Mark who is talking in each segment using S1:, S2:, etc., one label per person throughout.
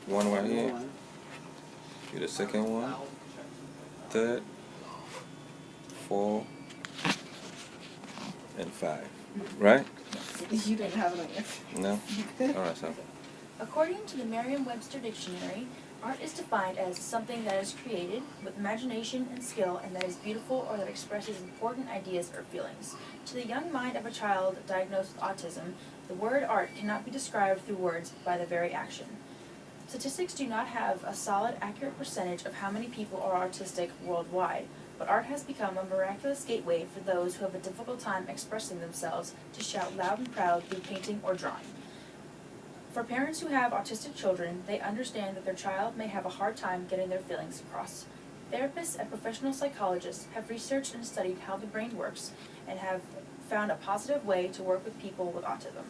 S1: One right here. Do the second one. Third. 4 and 5. Right?
S2: You didn't have it on your.
S1: No? Alright, so.
S3: According to the Merriam-Webster Dictionary, art is defined as something that is created with imagination and skill and that is beautiful or that expresses important ideas or feelings. To the young mind of a child diagnosed with autism, the word art cannot be described through words by the very action. Statistics do not have a solid, accurate percentage of how many people are autistic worldwide, but art has become a miraculous gateway for those who have a difficult time expressing themselves to shout loud and proud through painting or drawing. For parents who have autistic children, they understand that their child may have a hard time getting their feelings across. Therapists and professional psychologists have researched and studied how the brain works and have found a positive way to work with people with autism.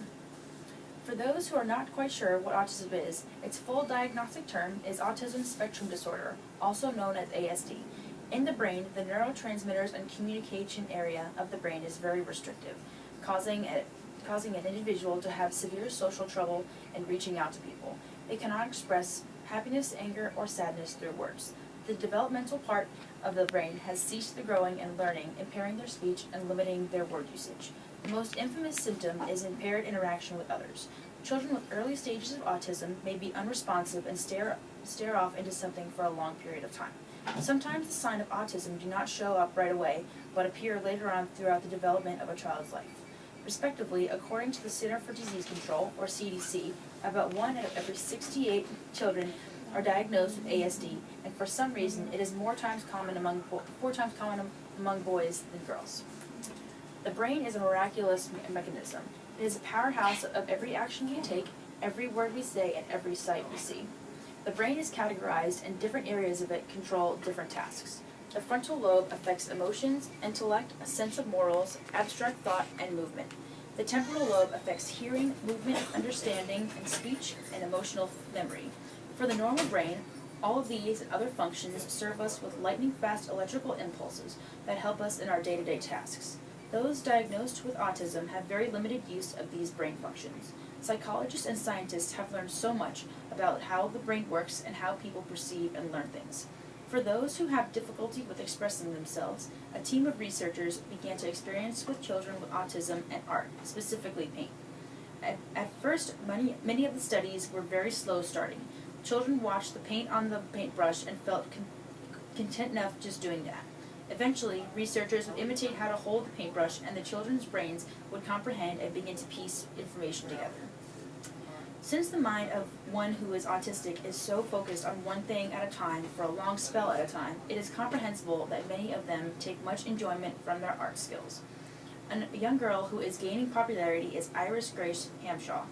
S3: For those who are not quite sure what autism is, its full diagnostic term is autism spectrum disorder, also known as ASD. In the brain, the neurotransmitters and communication area of the brain is very restrictive, causing an individual to have severe social trouble in reaching out to people. They cannot express happiness, anger, or sadness through words. The developmental part of the brain has ceased the growing and learning, impairing their speech and limiting their word usage. The most infamous symptom is impaired interaction with others. Children with early stages of autism may be unresponsive and stare off into something for a long period of time. Sometimes the signs of autism do not show up right away, but appear later on throughout the development of a child's life. Respectively, according to the Center for Disease Control, or CDC, about 1 out of every 68 children are diagnosed with ASD, and for some reason it is 4 times common among boys than girls. The brain is a miraculous mechanism. It is a powerhouse of every action we take, every word we say, and every sight we see. The brain is categorized, and different areas of it control different tasks. The frontal lobe affects emotions, intellect, a sense of morals, abstract thought, and movement. The temporal lobe affects hearing, movement, understanding, and speech, and emotional memory. For the normal brain, all of these and other functions serve us with lightning-fast electrical impulses that help us in our day-to-day tasks. Those diagnosed with autism have very limited use of these brain functions. Psychologists and scientists have learned so much about how the brain works and how people perceive and learn things. For those who have difficulty with expressing themselves, a team of researchers began to experiment with children with autism and art, specifically paint. At first, many of the studies were very slow starting. Children watched the paint on the paintbrush and felt content enough just doing that. Eventually, researchers would imitate how to hold the paintbrush, and the children's brains would comprehend and begin to piece information together. Since the mind of one who is autistic is so focused on one thing at a time for a long spell at a time, it is comprehensible that many of them take much enjoyment from their art skills. A young girl who is gaining popularity is Iris Grace Hamshaw.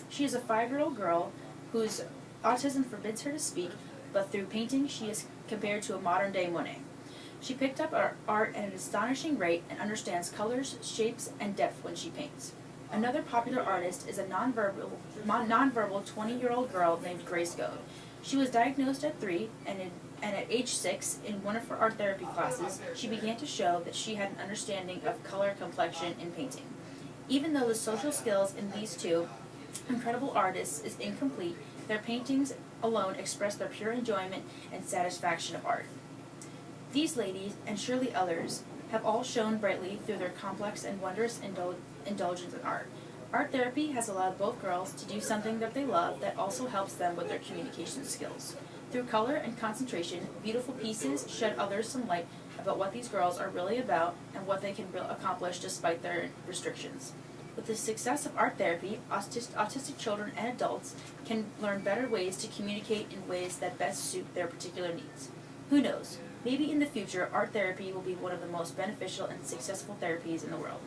S3: She is a 5-year-old girl whose autism forbids her to speak, but through painting she is compared to a modern-day Monet. She picked up art at an astonishing rate and understands colors, shapes, and depth when she paints. Another popular artist is a nonverbal 20-year-old girl named Grace Goad. She was diagnosed at 3, and at age 6, in one of her art therapy classes, she began to show that she had an understanding of color, complexion, and painting. Even though the social skills in these two incredible artists is incomplete, their paintings alone express their pure enjoyment and satisfaction of art. These ladies, and surely others, have all shone brightly through their complex and wondrous indulgence in art. Art therapy has allowed both girls to do something that they love that also helps them with their communication skills. Through color and concentration, beautiful pieces shed others some light about what these girls are really about and what they can accomplish despite their restrictions. With the success of art therapy, autistic children and adults can learn better ways to communicate in ways that best suit their particular needs. Who knows? Maybe in the future, art therapy will be one of the most beneficial and successful therapies in the world.